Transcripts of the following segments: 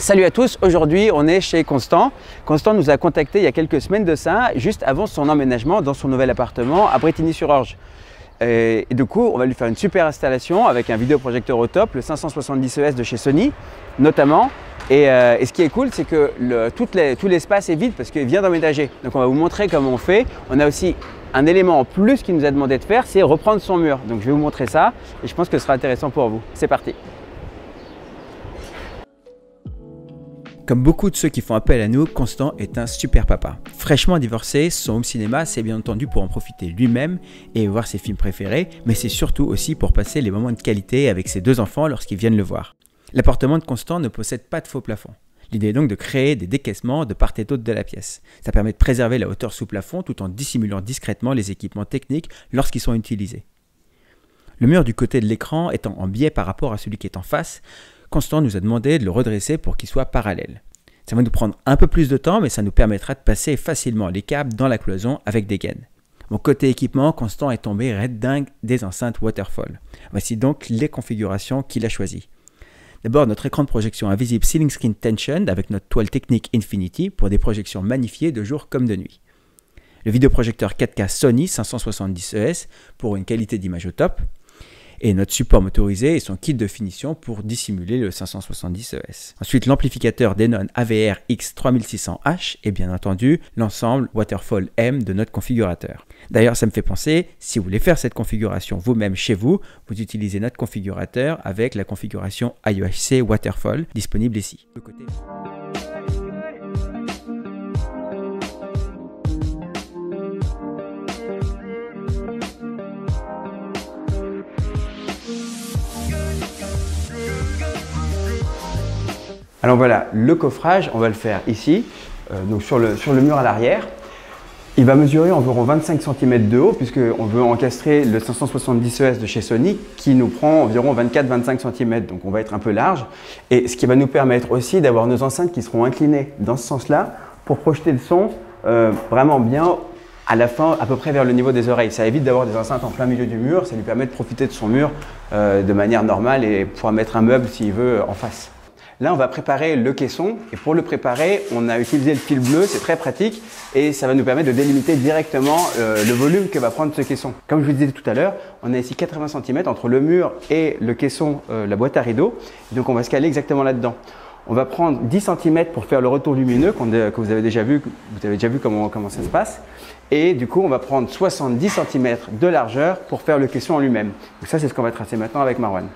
Salut à tous, aujourd'hui on est chez Constant. Constant nous a contacté il y a quelques semaines de ça, juste avant son emménagement dans son nouvel appartement à Brétigny-sur-Orge. Et du coup, on va lui faire une super installation avec un vidéoprojecteur au top, le 570 ES de chez Sony notamment. Et ce qui est cool, c'est que tout l'espace est vide parce qu'il vient d'emménager. Donc on va vous montrer comment on fait. On a aussi un élément en plus qu'il nous a demandé de faire, c'est reprendre son mur. Donc je vais vous montrer ça et je pense que ce sera intéressant pour vous. C'est parti. Comme beaucoup de ceux qui font appel à nous, Constant est un super papa. Fraîchement divorcé, son home cinéma, c'est bien entendu pour en profiter lui-même et voir ses films préférés, mais c'est surtout aussi pour passer les moments de qualité avec ses deux enfants lorsqu'ils viennent le voir. L'appartement de Constant ne possède pas de faux plafond. L'idée est donc de créer des décaissements de part et d'autre de la pièce. Ça permet de préserver la hauteur sous plafond tout en dissimulant discrètement les équipements techniques lorsqu'ils sont utilisés. Le mur du côté de l'écran étant en biais par rapport à celui qui est en face, Constant nous a demandé de le redresser pour qu'il soit parallèle. Ça va nous prendre un peu plus de temps, mais ça nous permettra de passer facilement les câbles dans la cloison avec des gaines. Bon, côté équipement, Constant est tombé red dingue des enceintes Waterfall. Voici donc les configurations qu'il a choisies. D'abord, notre écran de projection invisible Ceiling Screen Tension avec notre toile technique Infinity pour des projections magnifiées de jour comme de nuit. Le vidéoprojecteur 4K Sony 570 ES pour une qualité d'image au top. Et notre support motorisé et son kit de finition pour dissimuler le 570 ES. Ensuite, l'amplificateur Denon AVR X3600H et bien entendu l'ensemble Waterfall M de notre configurateur. D'ailleurs, ça me fait penser, si vous voulez faire cette configuration vous-même chez vous, vous utilisez notre configurateur avec la configuration IEHC Waterfall disponible ici. Alors voilà, le coffrage, on va le faire ici, donc sur le mur à l'arrière. Il va mesurer environ 25 cm de haut puisqu'on veut encastrer le 570 ES de chez Sony qui nous prend environ 24-25 cm, donc on va être un peu large. Et ce qui va nous permettre aussi d'avoir nos enceintes qui seront inclinées dans ce sens-là pour projeter le son vraiment bien à la fin, à peu près vers le niveau des oreilles. Ça évite d'avoir des enceintes en plein milieu du mur, ça lui permet de profiter de son mur de manière normale et pouvoir mettre un meuble s'il veut en face. Là, on va préparer le caisson et pour le préparer, on a utilisé le fil bleu, c'est très pratique et ça va nous permettre de délimiter directement le volume que va prendre ce caisson. Comme je vous disais tout à l'heure, on a ici 80 cm entre le mur et le caisson, la boîte à rideaux. Donc on va se caler exactement là-dedans. On va prendre 10 cm pour faire le retour lumineux que vous avez déjà vu comment ça se passe. Et du coup, on va prendre 70 cm de largeur pour faire le caisson en lui-même. Donc ça, c'est ce qu'on va tracer maintenant avec Marwan.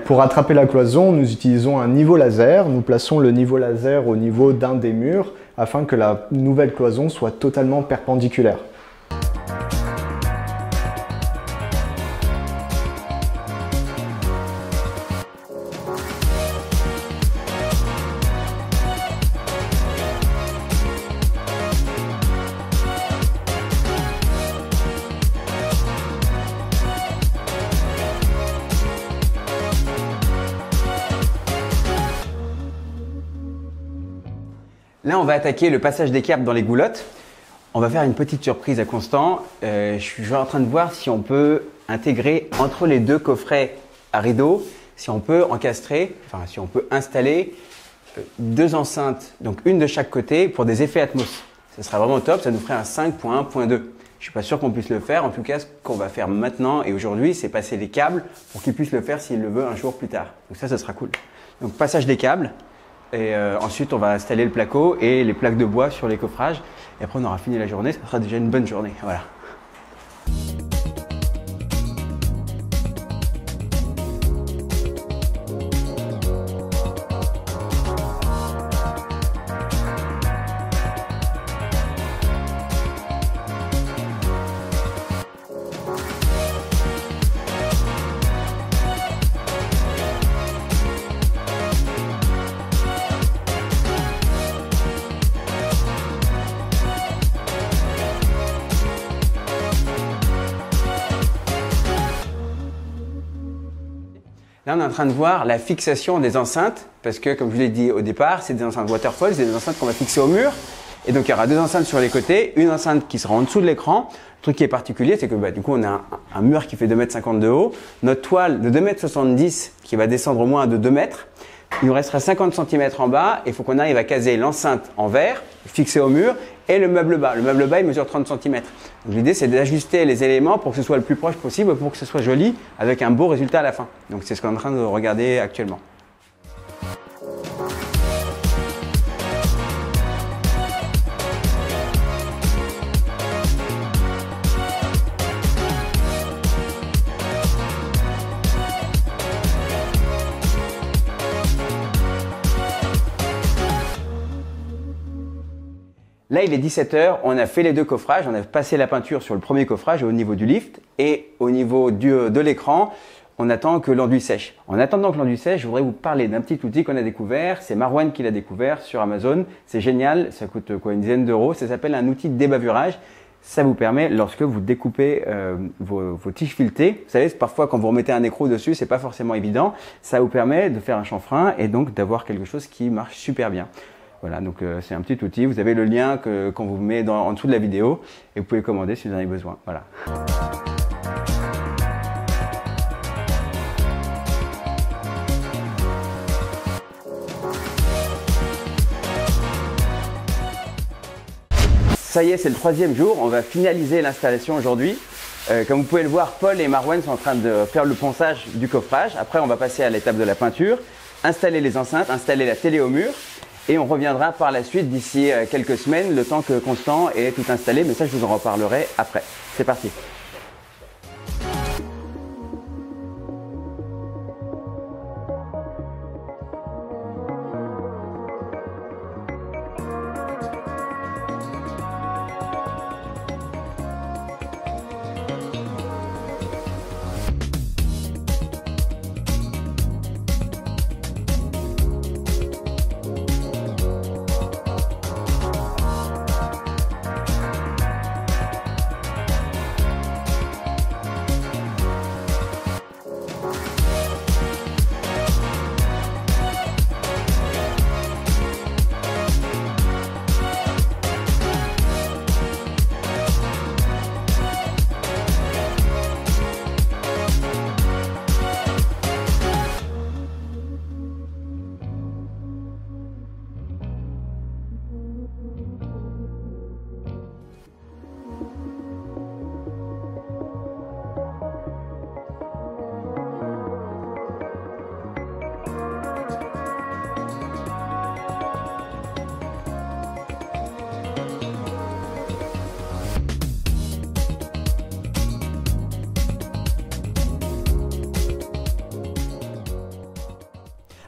Pour attraper la cloison, nous utilisons un niveau laser. Nous plaçons le niveau laser au niveau d'un des murs afin que la nouvelle cloison soit totalement perpendiculaire. Là, on va attaquer le passage des câbles dans les goulottes. On va faire une petite surprise à Constant. Je suis en train de voir si on peut intégrer entre les deux coffrets à rideaux, si on peut encastrer, enfin si on peut installer deux enceintes, donc une de chaque côté pour des effets Atmos. Ce sera vraiment top, ça nous ferait un 5.1.2. Je ne suis pas sûr qu'on puisse le faire. En tout cas, ce qu'on va faire maintenant et aujourd'hui, c'est passer les câbles pour qu'il puisse le faire s'il le veut un jour plus tard. Donc ça sera cool. Donc passage des câbles. Et ensuite, on va installer le placo et les plaques de bois sur les coffrages. Et après, on aura fini la journée. Ça sera déjà une bonne journée. Voilà. Là, on est en train de voir la fixation des enceintes parce que, comme je vous l'ai dit au départ, c'est des enceintes waterfall, c'est des enceintes qu'on va fixer au mur. Et donc, il y aura deux enceintes sur les côtés, une enceinte qui sera en dessous de l'écran. Le truc qui est particulier, c'est que du coup, on a un mur qui fait 2,50 m de haut, notre toile de 2,70 m qui va descendre au moins de 2 mètres. Il nous restera 50 cm en bas et il faut qu'on arrive à caser l'enceinte en verre, fixée au mur, et le meuble bas. Le meuble bas, il mesure 30 cm. L'idée, c'est d'ajuster les éléments pour que ce soit le plus proche possible, pour que ce soit joli, avec un beau résultat à la fin. Donc, c'est ce qu'on est en train de regarder actuellement. Là, il est 17 h, on a fait les deux coffrages, on a passé la peinture sur le premier coffrage au niveau du lift et au niveau de l'écran, on attend que l'enduit sèche. En attendant que l'enduit sèche, je voudrais vous parler d'un petit outil qu'on a découvert, c'est Marwan qui l'a découvert sur Amazon, c'est génial, ça coûte quoi, une dizaine d'euros, ça s'appelle un outil de débavurage. Ça vous permet, lorsque vous découpez vos tiges filetées, vous savez, parfois quand vous remettez un écrou dessus, c'est pas forcément évident, ça vous permet de faire un chanfrein et donc d'avoir quelque chose qui marche super bien. Voilà, donc c'est un petit outil. Vous avez le lien qu'on vous met en dessous de la vidéo et vous pouvez commander si vous en avez besoin. Voilà. Ça y est, c'est le 3e jour. On va finaliser l'installation aujourd'hui. Comme vous pouvez le voir, Paul et Marwan sont en train de faire le ponçage du coffrage. Après, on va passer à l'étape de la peinture, installer les enceintes, installer la télé au mur. Et on reviendra par la suite d'ici quelques semaines, le temps que Constant ait tout installé, mais ça je vous en reparlerai après. C'est parti.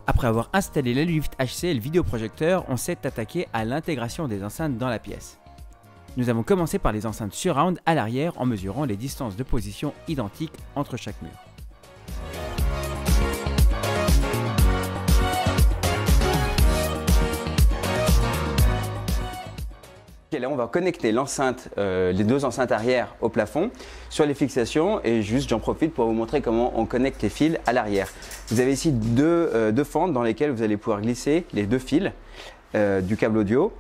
Après avoir installé le lift HC et le vidéoprojecteur, on s'est attaqué à l'intégration des enceintes dans la pièce. Nous avons commencé par les enceintes surround à l'arrière en mesurant les distances de position identiques entre chaque mur. Et là, on va connecter l'enceinte, les deux enceintes arrière au plafond sur les fixations et juste j'en profite pour vous montrer comment on connecte les fils à l'arrière. Vous avez ici deux fentes dans lesquelles vous allez pouvoir glisser les deux fils du câble audio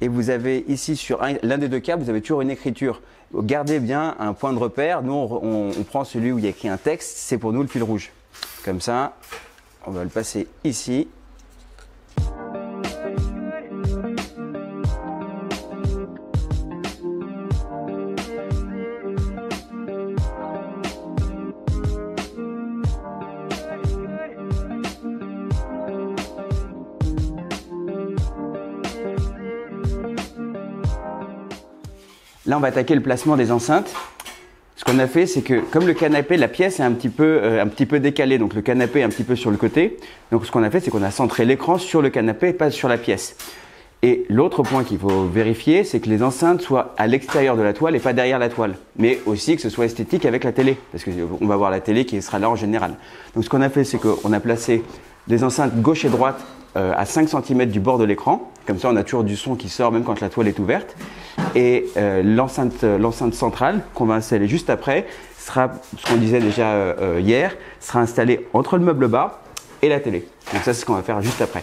et vous avez ici sur l'un des deux câbles, vous avez toujours une écriture. Gardez bien un point de repère. Nous, on prend celui où il y a écrit un texte, c'est pour nous le fil rouge. Comme ça, on va le passer ici. Là, on va attaquer le placement des enceintes. Ce qu'on a fait, c'est que comme le canapé, la pièce est un petit peu décalée, donc le canapé est un petit peu sur le côté. Donc ce qu'on a fait, c'est qu'on a centré l'écran sur le canapé et pas sur la pièce. Et l'autre point qu'il faut vérifier, c'est que les enceintes soient à l'extérieur de la toile et pas derrière la toile. Mais aussi que ce soit esthétique avec la télé, parce qu'on va voir la télé qui sera là en général. Donc ce qu'on a fait, c'est qu'on a placé des enceintes gauche et droite à 5 cm du bord de l'écran. Comme ça, on a toujours du son qui sort même quand la toile est ouverte. Et l'enceinte centrale qu'on va installer juste après, sera, ce qu'on disait déjà hier, sera installé entre le meuble bas et la télé. Donc ça, c'est ce qu'on va faire juste après.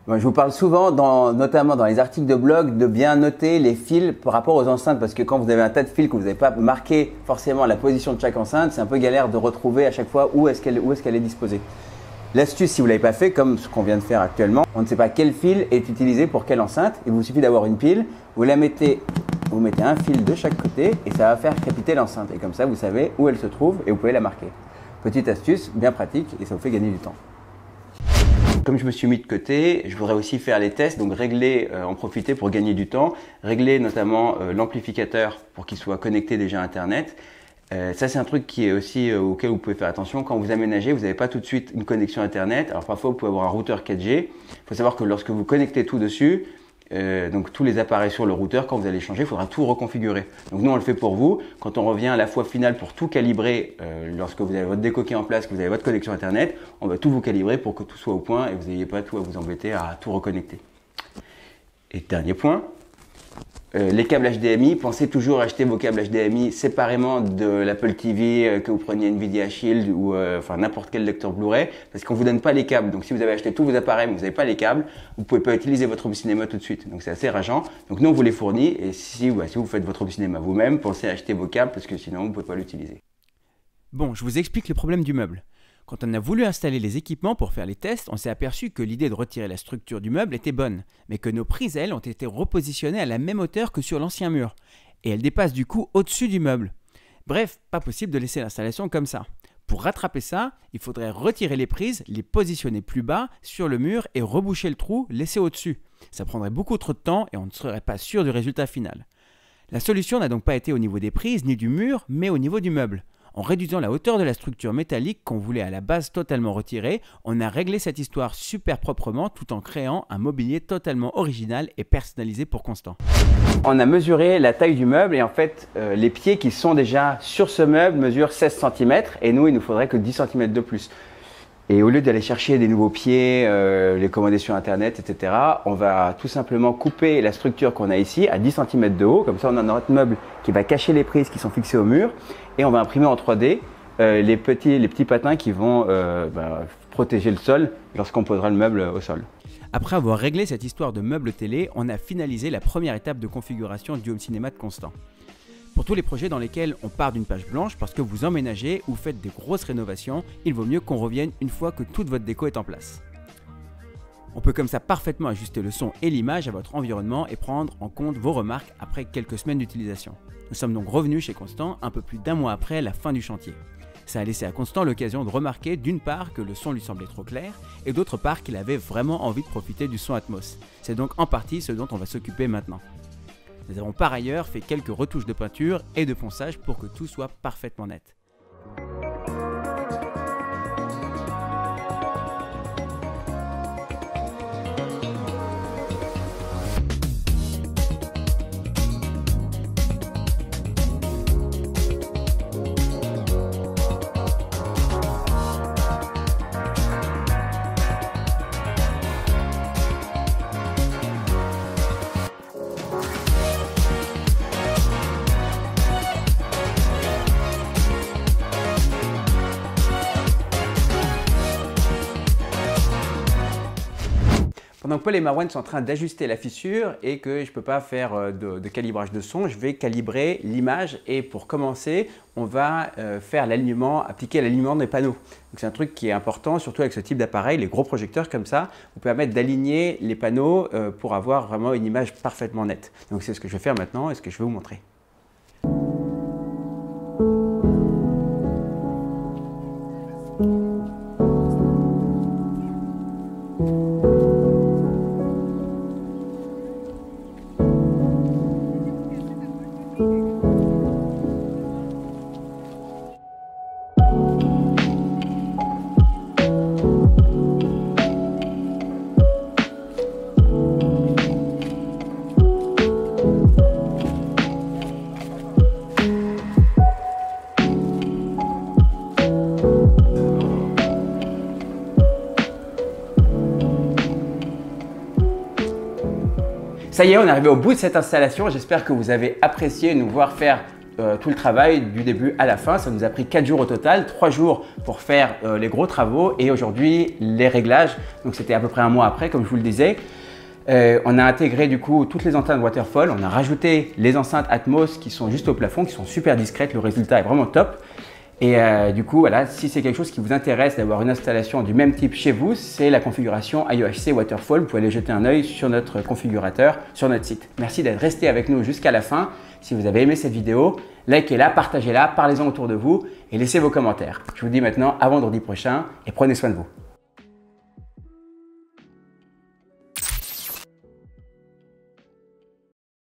Bon, je vous parle souvent, notamment dans les articles de blog, de bien noter les fils par rapport aux enceintes parce que quand vous avez un tas de fils que vous n'avez pas marqué forcément la position de chaque enceinte, c'est un peu galère de retrouver à chaque fois où est-ce qu'elle est disposée. L'astuce, si vous ne l'avez pas fait, comme ce qu'on vient de faire actuellement, on ne sait pas quel fil est utilisé pour quelle enceinte. Il vous suffit d'avoir une pile, vous mettez un fil de chaque côté et ça va faire crépiter l'enceinte. Et comme ça, vous savez où elle se trouve et vous pouvez la marquer. Petite astuce, bien pratique et ça vous fait gagner du temps. Comme je me suis mis de côté, je voudrais aussi faire les tests, donc régler, en profiter pour gagner du temps, régler notamment l'amplificateur pour qu'il soit connecté déjà à Internet. Ça, c'est un truc qui est aussi auquel vous pouvez faire attention. Quand vous aménagez, vous n'avez pas tout de suite une connexion Internet. Alors parfois, vous pouvez avoir un routeur 4G. Il faut savoir que lorsque vous connectez tout dessus, donc tous les appareils sur le routeur, quand vous allez changer, il faudra tout reconfigurer. Donc nous, on le fait pour vous. Quand on revient à la fois finale pour tout calibrer, lorsque vous avez votre déco qui est en place, que vous avez votre connexion Internet, on va tout vous calibrer pour que tout soit au point et vous n'ayez pas tout à vous embêter à tout reconnecter. Et dernier point, les câbles HDMI, pensez toujours acheter vos câbles HDMI séparément de l'Apple TV, que vous preniez Nvidia Shield ou enfin n'importe quel lecteur Blu-ray, parce qu'on vous donne pas les câbles. Donc si vous avez acheté tous vos appareils mais vous n'avez pas les câbles, vous pouvez pas utiliser votre home cinéma tout de suite. Donc c'est assez rageant. Donc nous on vous les fournit et si vous faites votre home cinéma vous-même, pensez à acheter vos câbles parce que sinon vous pouvez pas l'utiliser. Bon, je vous explique le problème du meuble. Quand on a voulu installer les équipements pour faire les tests, on s'est aperçu que l'idée de retirer la structure du meuble était bonne, mais que nos prises, elles, ont été repositionnées à la même hauteur que sur l'ancien mur, et elles dépassent du coup au-dessus du meuble. Bref, pas possible de laisser l'installation comme ça. Pour rattraper ça, il faudrait retirer les prises, les positionner plus bas sur le mur et reboucher le trou laissé au-dessus. Ça prendrait beaucoup trop de temps et on ne serait pas sûr du résultat final. La solution n'a donc pas été au niveau des prises ni du mur, mais au niveau du meuble. En réduisant la hauteur de la structure métallique qu'on voulait à la base totalement retirer, on a réglé cette histoire super proprement tout en créant un mobilier totalement original et personnalisé pour Constant. On a mesuré la taille du meuble et en fait, les pieds qui sont déjà sur ce meuble mesurent 16 cm et nous, il nous faudrait que 10 cm de plus. Et au lieu d'aller chercher des nouveaux pieds, les commander sur Internet, etc., on va tout simplement couper la structure qu'on a ici à 10 cm de haut. Comme ça, on a notre meuble qui va cacher les prises qui sont fixées au mur. Et on va imprimer en 3D les petits patins qui vont protéger le sol lorsqu'on posera le meuble au sol. Après avoir réglé cette histoire de meuble télé, on a finalisé la première étape de configuration du home cinéma de Constant. Pour tous les projets dans lesquels on part d'une page blanche parce que vous emménagez ou faites des grosses rénovations, il vaut mieux qu'on revienne une fois que toute votre déco est en place. On peut comme ça parfaitement ajuster le son et l'image à votre environnement et prendre en compte vos remarques après quelques semaines d'utilisation. Nous sommes donc revenus chez Constant un peu plus d'1 mois après la fin du chantier. Ça a laissé à Constant l'occasion de remarquer d'une part que le son lui semblait trop clair et d'autre part qu'il avait vraiment envie de profiter du son Atmos. C'est donc en partie ce dont on va s'occuper maintenant. Nous avons par ailleurs fait quelques retouches de peinture et de ponçage pour que tout soit parfaitement net. Pendant que Paul et Marwan sont en train d'ajuster la fissure et que je ne peux pas faire de calibrage de son, je vais calibrer l'image et pour commencer, on va faire l'alignement, appliquer l'alignement des panneaux. C'est un truc qui est important, surtout avec ce type d'appareil, les gros projecteurs comme ça, vous permettent d'aligner les panneaux pour avoir vraiment une image parfaitement nette. Donc c'est ce que je vais faire maintenant et ce que je vais vous montrer. Ça y est, on est arrivé au bout de cette installation. J'espère que vous avez apprécié nous voir faire tout le travail du début à la fin. Ça nous a pris 4 jours au total, 3 jours pour faire les gros travaux et aujourd'hui les réglages. Donc c'était à peu près un mois après, comme je vous le disais. On a intégré du coup toutes les enceintes Waterfall. On a rajouté les enceintes Atmos qui sont juste au plafond, qui sont super discrètes. Le résultat est vraiment top. Et du coup, voilà, si c'est quelque chose qui vous intéresse d'avoir une installation du même type chez vous, c'est la configuration IOHC Waterfall. Vous pouvez aller jeter un œil sur notre configurateur, sur notre site. Merci d'être resté avec nous jusqu'à la fin. Si vous avez aimé cette vidéo, likez-la, partagez-la, parlez-en autour de vous et laissez vos commentaires. Je vous dis maintenant à vendredi prochain et prenez soin de vous.